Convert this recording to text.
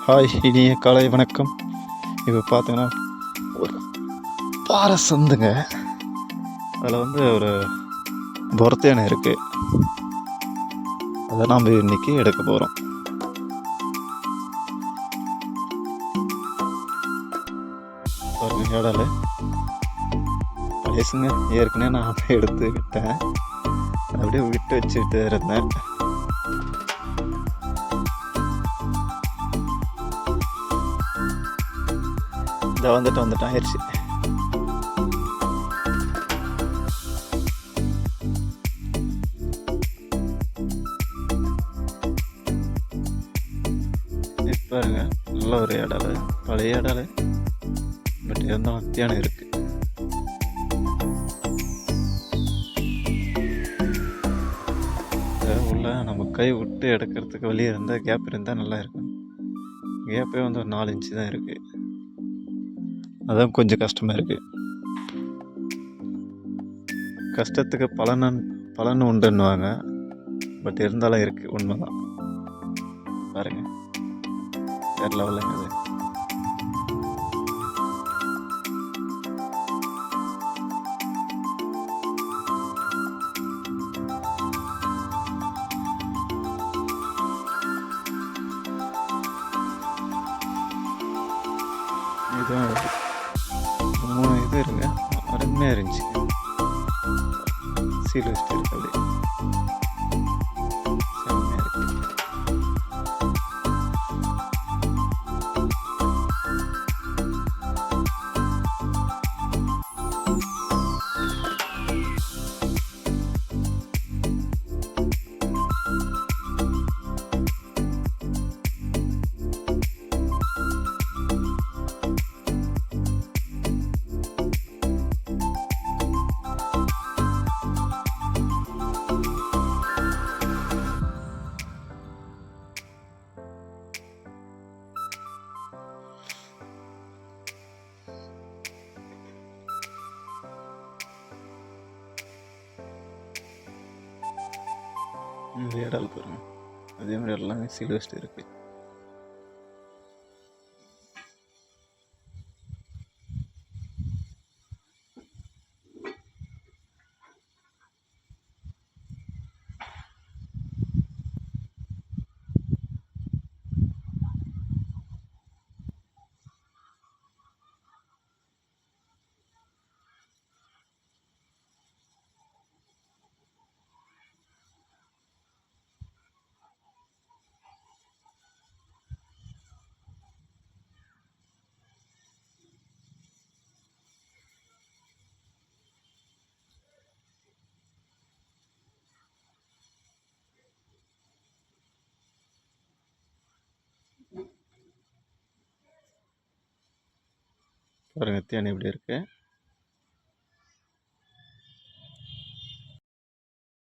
Hi, இனிய காலை வணக்கம். இப்போ பார்த்தீங்கன்னா ஒரு பாறை சந்துங்க. அதில் ஒரு பொரத்து யானை இருக்குது. அதை நாம் இன்றைக்கி எடுக்க போகிறோம். பாருங்க இடல பழசுங்க. ஏற்கனவே நான் அதை எடுத்து விட்டேன். அப்படியே விட்டு வச்சுட்டு இருந்தேன். இதை வந்துட்டு ஆயிடுச்சு. பாருங்க, நல்ல ஒரு இடல, பழைய இடல, பட் இருந்தாலும் அத்தியானம் இருக்கு. உள்ள நம்ம கை விட்டு எடுக்கிறதுக்கு வெளியே இருந்தால் கேப் இருந்தால் நல்லா இருக்கும். கேப்பே ஒரு 4 இன்ச்சு தான் இருக்குது. அதான் கொஞ்சம் கஷ்டமாக இருக்குது. கஷ்டத்துக்கு பலன் உண்டுன்னுவாங்க. பட் இருந்தாலும் இருக்குது, உண்மைதான். பாருங்க, வேறு லெவலுங்க அது. இதுதான் 3 இது இருங்க, அருமையாக இருந்துச்சு. சீல் வச்சுட்டு இருக்கு அப்படியே. செம்மையாக இருக்கு. இந்த இடல் பாருங்க, அதே மாதிரி எல்லாமே சீல் வச்சுட்டு இருக்குது. பாருங்க, தேனி எப்படி இருக்குது.